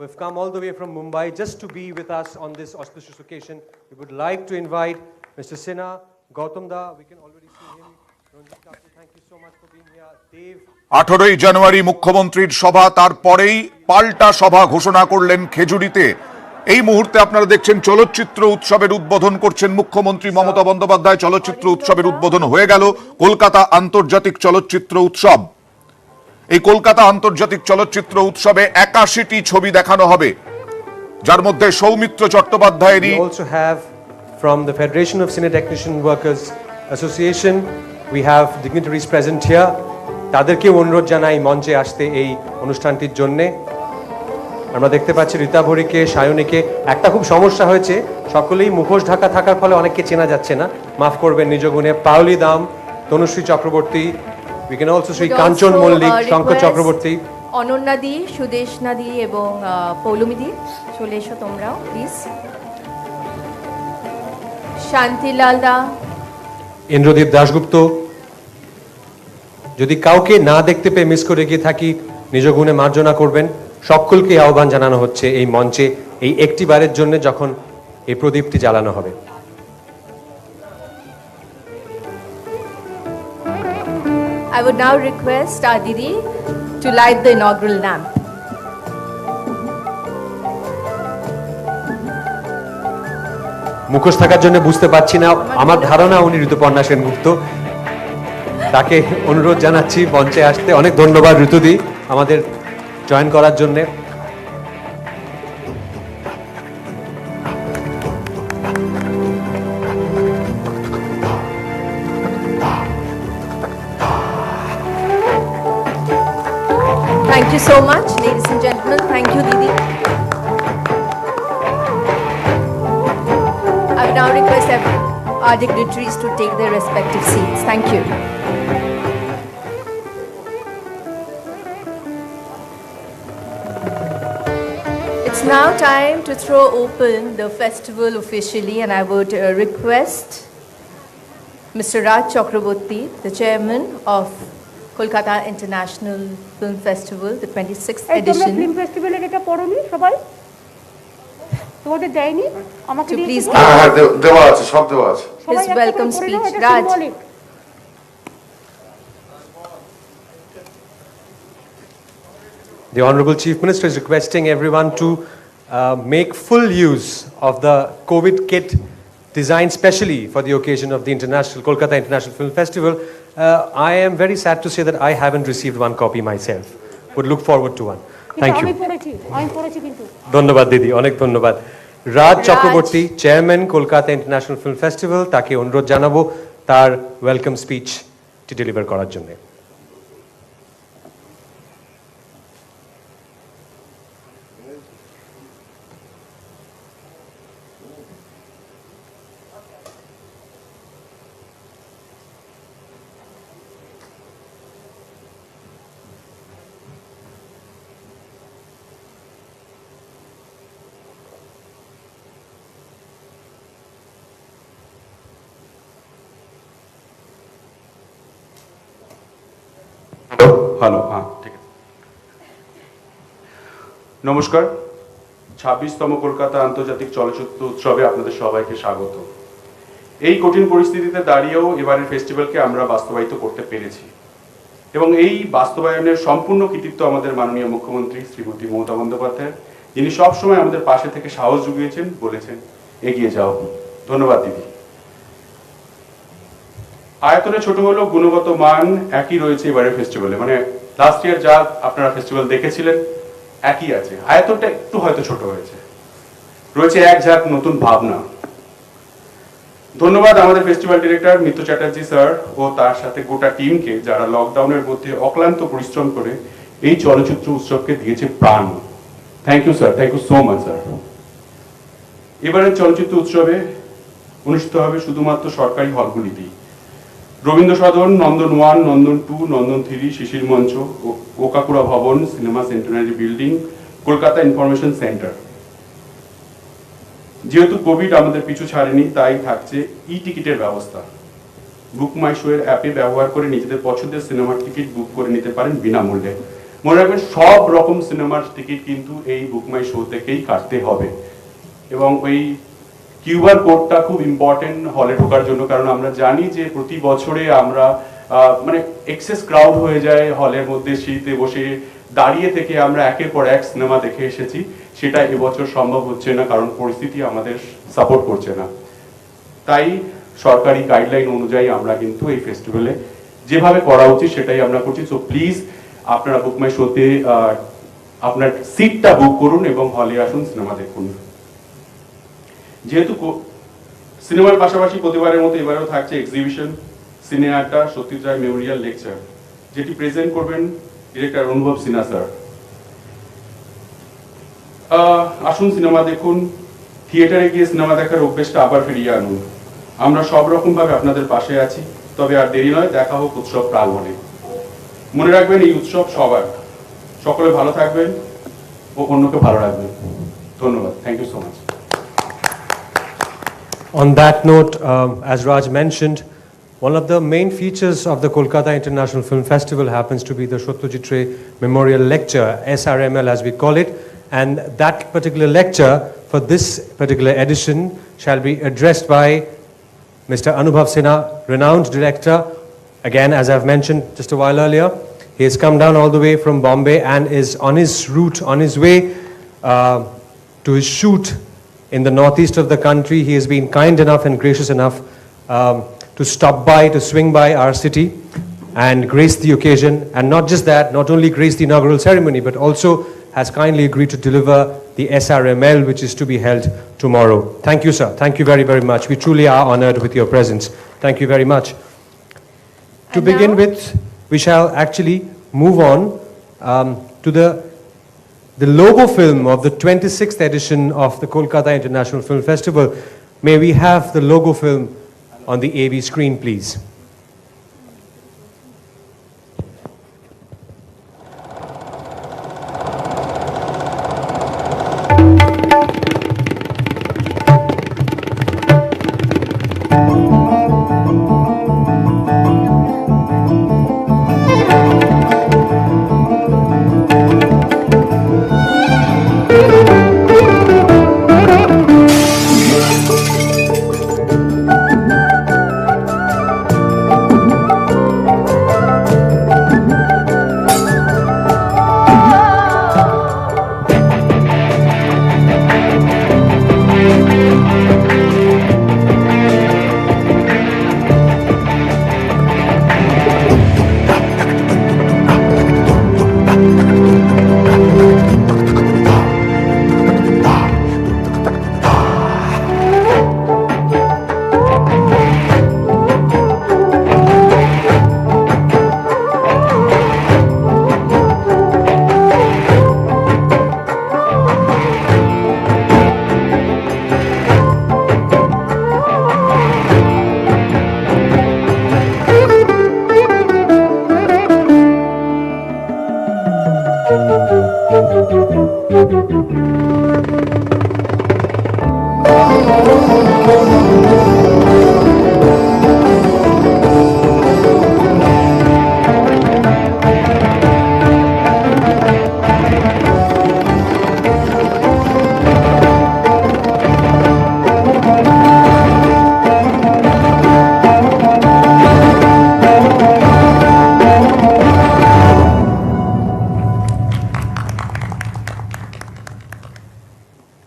who have come all the way from Mumbai just to be with us on this auspicious occasion. We would like to invite Mr. Sinha, Gautam Da, we can already see him. Ranjit Kapoor, thank you so much for being here. Dave. 18 জানুয়ারি মুখ্যমন্ত্রীর সভা, তারপরেই পাল্টা সভা ঘোষণা করলেন খেজুরিতে। এই মুহূর্তে আপনারা দেখছেন চলচ্চিত্র উৎসবের উদ্বোধন করছেন মুখ্যমন্ত্রী মমতা বন্দ্যোপাধ্যায়। চলচ্চিত্র উৎসবের উদ্বোধন হয়ে গেল। কলকাতা আন্তর্জাতিক চলচ্চিত্র উৎসব। এই কলকাতা আন্তর্জাতিক চলচ্চিত্র উৎসবে 81টি ছবি দেখানো হবে, যার মধ্যে Soumitra চট্টোপাধ্যায়েরই। We also have from the Federation of Cine Technician Workers Association, we have dignitaries present here. তাদেরকে অনুরোধ জানাই মঞ্চে আসতে এই অনুষ্ঠানটির জন্য। আমরা দেখতে পাচ্ছি রীতা ভরিকে, সায়নীকে। একটা খুব সমস্যা হয়েছে, সকলেই মুখোশ ঢাকা থাকার ফলে অনেককে চেনা যাচ্ছে না, মাফ করবেন নিজ গুণে। পাওলি দাম, Tanushree Chakraborty, we can also see কাঞ্চন মল্লিক, শঙ্কর চক্রবর্তী, অনন্যা দি, সুদেশ নাদি এবং পৌলমি দি, চলে এসো তোমরাও প্লিজ। শান্তিলাল দা, ইন্দ্রদীপ দাশগুপ্ত। যদি কাউকে না দেখতে পেয়ে মিস করে গিয়ে থাকি, নিজ গুণে মার্জনা করবেন। সকলকে আহ্বান জানানো হচ্ছে এই মঞ্চে এই একটি বারের জন্য, যখন এই প্রদীপটি জ্বালানো হবে। I would now request our Didi to light the inaugural lamp. মুখোশ থাকার জন্য বুঝতে পারছি না, আমার ধারণা উনি ঋতুপর্ণা সেনগুপ্ত। তাকে অনুরোধ জানাচ্ছি মঞ্চে আসতে। অনেক ধন্যবাদ ঋতুদি আমাদের জয়েন করার জন্য। Thank you so much, ladies and gentlemen. Thank you, Didi. I would now request our dignitaries to take their respective seats. Thank you. It's now time to throw open the festival officially, and I would request Mr. Raj Chakraborty, the chairman of Kolkata International Film Festival, the 26th edition. Film ফেস্টিভ্যালের এটা পড়োনি সবাই? তোমাদের দেয়নি? আমাকে To please দিয়েছিল। give দেওয়া আছে, সব দেওয়া আছে। সবাই his একটা welcome করে পড়ে নাও, speech. এটা Raj. symbolic। The Honorable Chief Minister is requesting everyone to make full use of the COVID kit designed specially for the occasion of the Kolkata International Film Festival. I am very sad to say that I haven't received one copy myself. Would look forward to one. Thank আমি you. পড়েছি কিন্তু। ধন্যবাদ দিদি, অনেক ধন্যবাদ। Raj Chakraborty, chairman Kolkata international film festival, তাকে অনুরোধ জানাবো তার ওয়েলকাম স্পিচটি ডেলিভার করার জন্য। হ্যালো, হ্যাঁ ঠিক আছে। নমস্কার, 26তম কলকাতা আন্তর্জাতিক চলচ্চিত্র উৎসবে আপনাদের সবাইকে স্বাগত। এই কঠিন পরিস্থিতিতে দাঁড়িয়েও এবারের ফেস্টিভ্যালকে আমরা বাস্তবায়িত করতে পেরেছি, এবং এই বাস্তবায়নের সম্পূর্ণ কৃতিত্ব আমাদের মাননীয় মুখ্যমন্ত্রী শ্রীমতী মমতা বন্দ্যোপাধ্যায়, যিনি সবসময় আমাদের পাশে থেকে সাহস জুগিয়েছেন, বলেছেন এগিয়ে যাও। ধন্যবাদ দিদি। আয়তনে ছোট হলেও গুণগত মান একই রয়েছে এবারের ফেস্টিভ্যালে, মানে লাস্ট ইয়ার যা আপনারা ফেস্টিভ্যাল দেখেছিলেন একই আছে, আয়তনটা একটু হয়তো ছোট হয়েছে, রয়েছে এক ঝাঁক নতুন ভাবনা। ধন্যবাদ আমাদের ফেস্টিভ্যাল ডিরেক্টর মিত্র চ্যাটার্জি স্যার ও তার সাথে গোটা টিমকে, যারা লকডাউনের মধ্যে অক্লান্ত পরিশ্রম করে এই চলচ্চিত্র উৎসবকে দিয়েছে প্রাণ। Thank you sir, thank you so much sir. এবারের চলচ্চিত্র উৎসবে অনুষ্ঠিত হবে শুধুমাত্র সরকারি হলগুলিতেই। রবীন্দ্র সদন, নন্দন 1, নন্দন 2, নন্দন 3, শিশির মঞ্চ, ওকাকুড়া ভবন, cinema centenary building, Kolkata information centre. যেহেতু কোভিড আমাদের পিছু ছাড়েনি, তাই থাকছে ই টিকিটের ব্যবস্থা। বুক মাই শো এর অ্যাপে ব্যবহার করে নিজেদের পছন্দের সিনেমার টিকিট বুক করে নিতে পারেন বিনামূল্যে। মনে রাখবেন সব রকম সিনেমার টিকিট কিন্তু এই বুক মাই শো থেকেই কাটতে হবে, এবং ওই কিউআর কোডটা খুব ইম্পর্টেন্ট হলে ঢোকার জন্য, কারণ আমরা জানি যে প্রতি বছরে আমরা মানে এক্সেস ক্রাউড হয়ে যায় হলের মধ্যে, সিঁড়িতে বসে দাঁড়িয়ে থেকে আমরা একের পর এক সিনেমা দেখে এসেছি, সেটা এবছর সম্ভব হচ্ছে না কারণ পরিস্থিতি আমাদের সাপোর্ট করছে না। তাই সরকারি গাইডলাইন অনুযায়ী আমরা কিন্তু এই ফেস্টিভ্যালে যেভাবে করা উচিত সেটাই আমরা করছি। সো প্লিজ আপনারা বুক মাই শোতে আপনার সিটটা বুক করুন এবং হলে আসুন, সিনেমা দেখুন। যেহেতু সিনেমার পাশাপাশি প্রতিবারের মতো এবারেও থাকছে এক্সিবিশন সিনে আড্ডা সত্যজিৎ রায় মেমোরিয়াল লেকচার, যেটি প্রেজেন্ট করবেন ডিরেক্টর অনুভব সিনহা স্যার। আসুন সিনেমা দেখুন, থিয়েটারে গিয়ে সিনেমা দেখার অভ্যেসটা আবার ফিরিয়ে আনুন। আমরা সব রকম ভাবে আপনাদের পাশে আছি, তবে আর দেরি নয়, দেখা হোক উৎসব প্রাঙ্গণে। মনে রাখবেন এই উৎসব সবার, সকলে ভালো থাকবেন ও অন্যকে ভালো রাখবেন। ধন্যবাদ, thank you so much. On that note, as Raj mentioned, one of the main features of the Kolkata International Film Festival happens to be the Satyajit Ray Memorial Lecture, SRML as we call it, and that particular lecture for this particular edition shall be addressed by Mr. Anubhav Sinha, renowned director. Again, as I've mentioned just a while earlier, he has come down all the way from Bombay and is on his route, on his way to his shoot in the northeast of the country. He has been kind enough and gracious enough to stop by, to swing by our city and grace the occasion. And not just that, not only grace the inaugural ceremony, but also has kindly agreed to deliver the SRML, which is to be held tomorrow. Thank you, sir. Thank you very, very much. We truly are honored with your presence. Thank you very much. To And begin now- with, we shall actually move on to the logo film of the 26th edition of the Kolkata International Film Festival. May we have the logo film on the AV screen, please?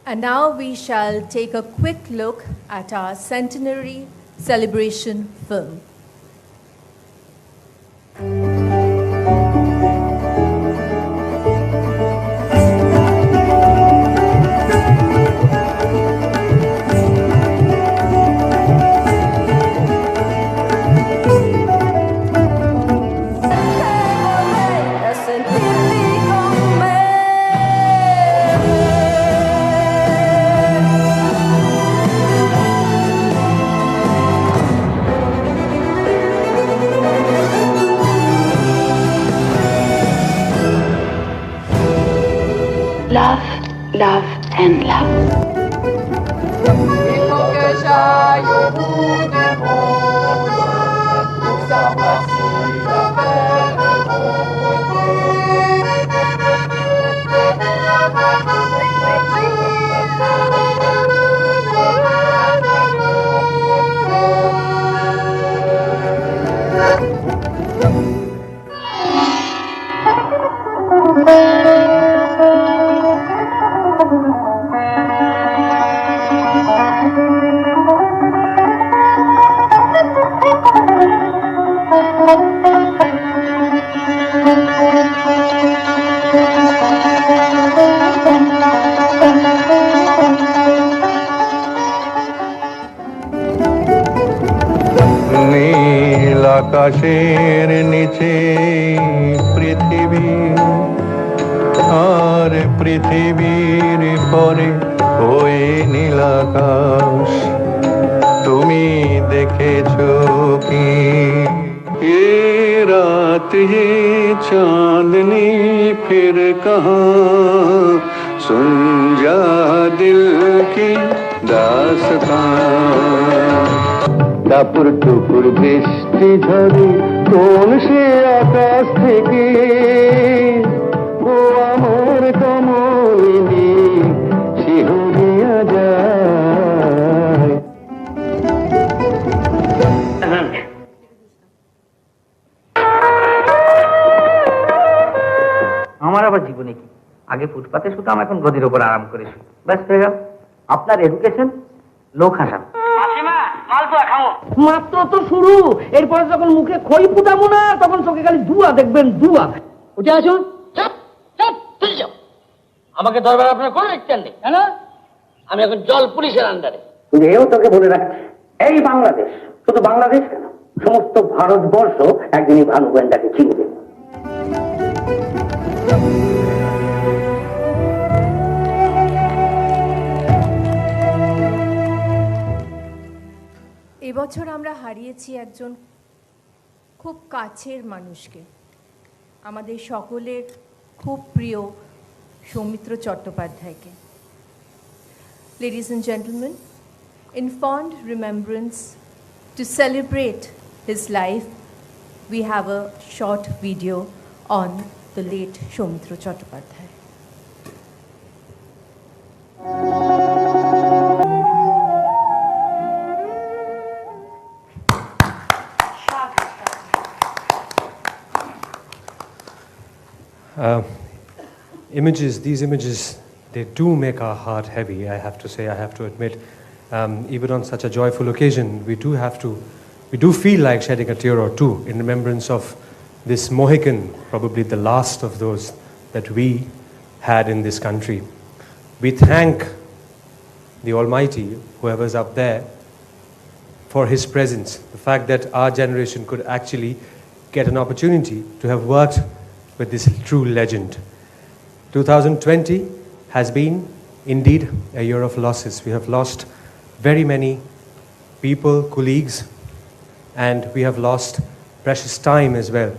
And now we shall take a quick look at our centenary celebration film. Love, love, and love. আকাশের নিচে পৃথিবী, আর পৃথিবীর পরে ওই নীলাকাশ তুমি দেখেছো কি? ये रात है चांदनी फिर कहाँ, सुन जा दिल की दास्तां। টাপুর টুপুর বৃষ্টি ঝরে কোন সে আকাশ থেকে, ও আমার কমলিনী শিহরিয়া যায়। আমার আবার জীবনে কি, আগে ফুটপাতে শুতাম, এখন গদির উপর আরাম করে শুই, ব্যাস হয়ে গেল। আপনার এডুকেশন লোক হাসান। মাত্র তো শুরু, এরপরে যখন মুখে খই ফুটাবো না তখন চোখে খালি দুয়া দেখবেন, দুয়া। উঠে আসুন। আমাকে দরবার আপনার কোনো ইচ্ছা নেই, কেন? আমি এখন জল পুলিশের আন্ডারে। এও তোকে বলে রাখছি, এই বাংলাদেশ, শুধু বাংলাদেশ কেন, সমস্ত ভারতবর্ষ একদিনই ভানু গোয়েন্দাকে চিনবে। এবছর আমরা হারিয়েছি একজন খুব কাছের মানুষকে, আমাদের সকলের খুব প্রিয় Soumitra চট্টোপাধ্যায়কে। Ladies and gentlemen, in fond remembrance, to celebrate his life, we have a short video on the late Soumitra Chattopadhyay. These images, they do make our heart heavy, I have to say, I have to admit. Even on such a joyful occasion, we do feel like shedding a tear or two in remembrance of this Mohican, probably the last of those that we had in this country. We thank the Almighty, whoever's up there, for his presence, the fact that our generation could actually get an opportunity to have worked with this true legend. 2020 has been indeed a year of losses. We have lost very many people, colleagues, and we have lost precious time as well.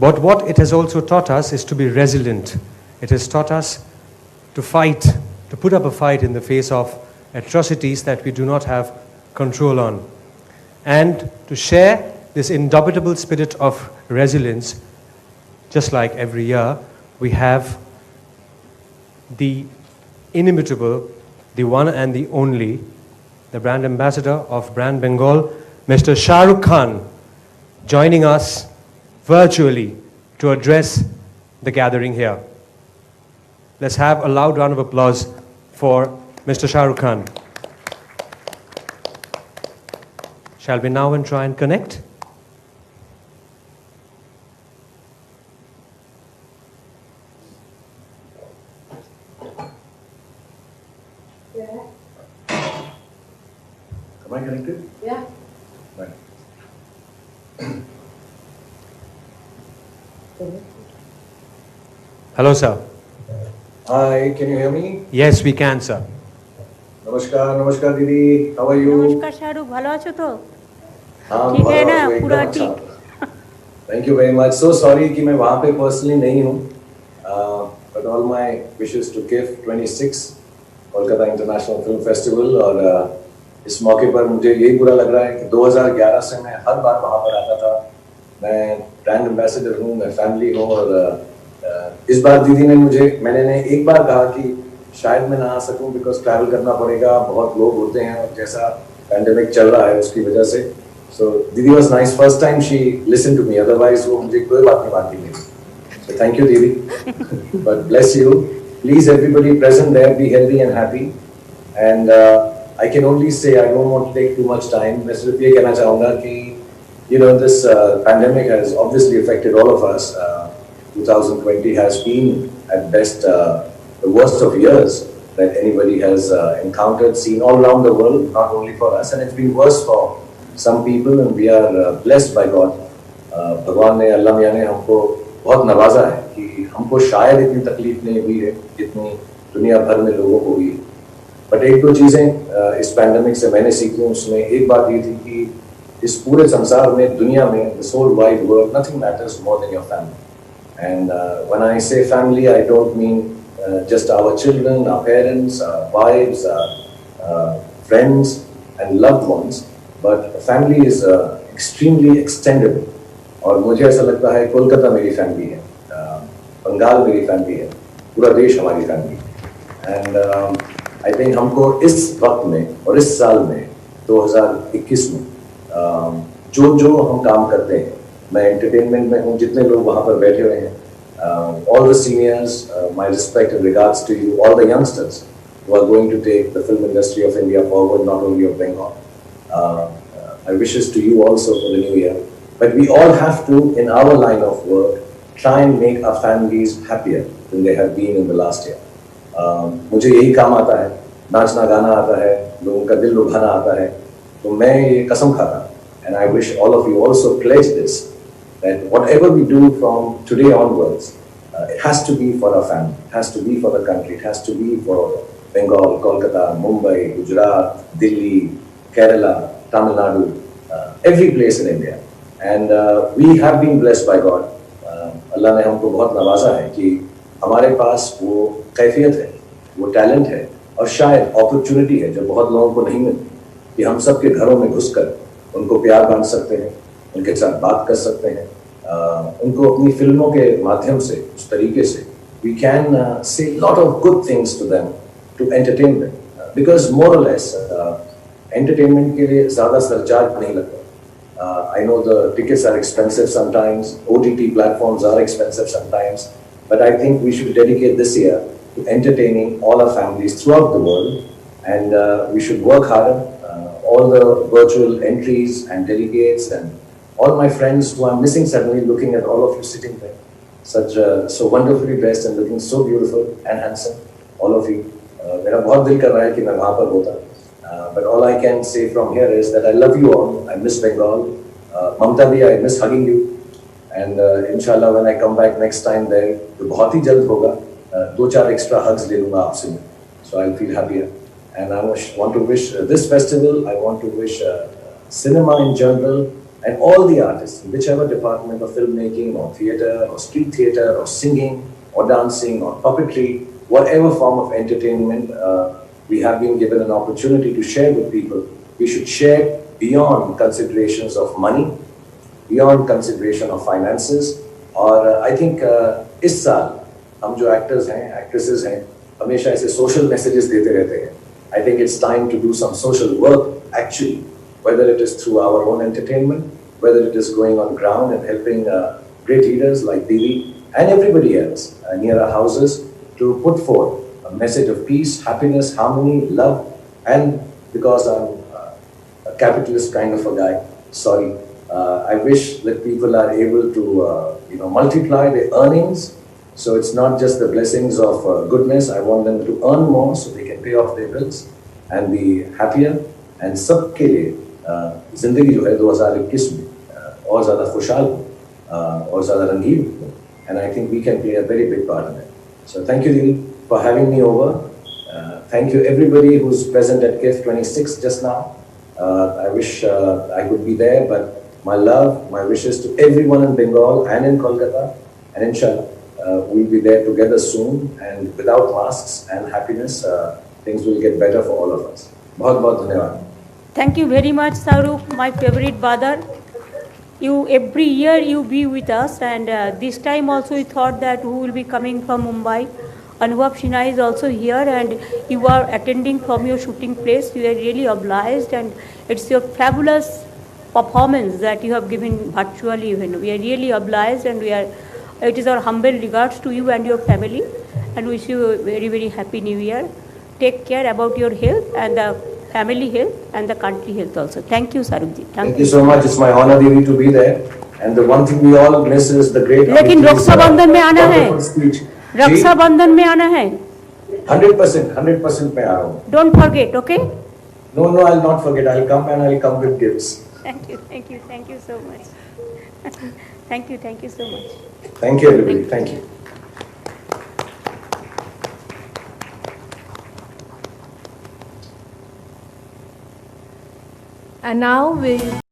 But what it has also taught us is to be resilient. It has taught us to fight, to put up a fight in the face of atrocities that we do not have control on, and to share this indomitable spirit of resilience. Just like every year, we have the inimitable, the one and the only, the brand ambassador of Brand Bengal, Mr. Shah Rukh Khan, joining us virtually to address the gathering here. Let's have a loud round of applause for Mr. Shah Rukh Khan. Shall we now and try and connect? Am I connected? Yeah. Right. Hello, sir. Hi, can you hear me? Yes, we can, sir. नमस्कार दीदी, how are you? নমস্কার শাহরুখ, ভালো আছো তো? हाँ, ठीक है बहुत ना, एकदम पूरा अच्छा। ठीक। Thank you very much. So sorry कि मैं वहाँ पे personally नहीं हूँ, but all my wishes to GIF 26 Kolkata international film festival, और इस मौके पर मुझे यही बुरा लग रहा है कि 2011 से मैं हर बार वहाँ पर आता था। मैं ब्रांड एम्बेसडर हूँ, मैं फैमिली हूँ, और इस बार दीदी ने मैंने एक बार कहा कि शायद मैं ना आ सकूं बिकॉज ट्रैवल करना पड़ेगा, बहुत लोग होते हैं, और जैसा पैंडेमिक चल रहा है उसकी वजह से। सो दीदी was nice, first time she listen to me, otherwise वो मुझे कोई बात नहीं मानती नहीं। सो थैंक यू दीदी, but bless you. Please everybody present there be healthy and happy, and I can only say I don't want to take too much time. मैं सिर्फ ये कहना चाहूँगा कि you know this pandemic has obviously affected all of us. 2020 has been at best the worst of years that anybody has encountered, seen all around the world, not only for us, and it's been worse for some people, and we are blessed by God भगवान ने, अल्लाह मियाँ ने हमको बहुत नवाजा है कि हमको शायद इतनी तकलीफ नहीं हुई है जितनी दुनिया भर में लोगों को हुई है। बट एक दो चीज़ें इस पैंडेमिक से मैंने सीखी, उसमें एक बात ये थी कि इस पूरे संसार में, दुनिया में, this whole wide world, nothing matters more than your family. And when I say family, I don't mean just our children, our parents, our wives, our friends and loved ones, but family is extremely extended. और मुझे ऐसा लगता है कोलकाता मेरी family है, बंगाल मेरी family है, पूरा देश हमारी फैमिली है। एंड आई थिंक हमको इस वक्त में और इस साल में 2021 में जो हम काम करते हैं, मैं एंटरटेनमेंट में हूँ, जितने लोग वहाँ पर बैठे हुए हैं, all the seniors, my respect and regards to you, all the youngsters who are going to take the film industry of India forward, not only of Bengal. My wishes to you also for the new year. But we all have to, in our line of work, try and make our families happier than they have been in the last year. मुझे यही काम आता है, नाचना गाना आता है, लोगों का दिल लुभाना आता है, तो मैं ये कसम खाता हूँ, and I wish all of you also pledge this, that whatever we do from today onwards, it has to be for our family, it has to be for the country, it has to be for Bengal, Kolkata, Mumbai, Gujarat, Delhi, Kerala, Tamil Nadu, every place in India. And we have been blessed by God. अल्लाह ने हमको बहुत नवाजा है कि हमारे पास वो कैफियत है, वो टैलेंट है और शायद अपॉर्चुनिटी है जो बहुत लोगों को नहीं मिलती, कि हम सबके घरों में घुसकर उनको प्यार बांट सकते हैं, उनके साथ बात कर सकते हैं, उनको अपनी फिल्मों के माध्यम से, उस तरीके से we can say lot of good things to them to entertain them, because more or less entertainment के लिए ज़्यादा सरचार्ज नहीं लगता. I know the tickets are expensive sometimes, OTT platforms are expensive sometimes, but I think we should dedicate this year to entertaining all our families throughout the world, and we should work harder. All the virtual entries and delegates and all my friends who I'm missing suddenly, looking at all of you sitting there, such so wonderfully dressed and looking so beautiful and handsome, all of you. मेरा बहुत दिल कर रहा है कि मैं वहाँ पर होता. But all I can say from here is that I love you all. I miss Bengal. Mamta bhi, I miss hugging you. And inshallah when I come back next time there, तो बहुत ही जल्द होगा, 2-4 extra hugs ले लूँगा आपसे मैं. So I'll feel happier. And I want to wish this festival, I want to wish cinema in general and all the artists, whichever department of filmmaking or theatre or street theatre or singing or dancing or puppetry, whatever form of entertainment we have been given an opportunity to share with people, we should share beyond considerations of money, beyond consideration of finances. और I think इस साल हम जो actors हैं, actresses हैं, हमेशा ऐसे social messages देते रहते हैं. I think it's time to do some social work actually, whether it is through our own entertainment, whether it is going on ground and helping great leaders like Devi and everybody else near our houses to put forth a message of peace, happiness, harmony, love. And because I'm a capitalist kind of a guy, sorry, I wish that people are able to multiply their earnings. So it's not just the blessings of goodness. I want them to earn more so they can pay off their bills and be happier. And सबके लिए जिंदगी जो है 2021 में और ज़्यादा खुशहाल और ज़्यादा रंगीन हो. And I think we can play a very big part in it. So thank you, Dili, for having me over. Thank you everybody who's present at KIF 26 just now. I wish I could be there, but my love, my wishes to everyone in Bengal and in Kolkata, and inshallah we'll be there together soon, and without masks and happiness, things will get better for all of us. बहुत बहुत धन्यवाद. Thank you very much, Shahrukh, my favorite brother. You every year you be with us, and this time also we thought that who will be coming from Mumbai. Anubhav Sinha is also here, and you are attending from your shooting place. You are really obliged, and it's your fabulous performance that you have given virtually. Even we are really obliged, and it is our humble regards to you and your family, and wish you a very very happy New Year. Take care about your health and the family health and the country health also. Thank you, Shahrukh ji. Thank you so much. It's my honor, Devi, to be there. And the one thing we all miss is the great. लेकिन रक्षाबंधन में आना है. रक्षाबंधन में आना है. 100% मैं आ रहा हूँ. Don't forget, okay? No, I'll not forget. I'll come and I'll come with gifts. Thank you so much. Thank you so much. Thank you, everybody. Thank you. And now we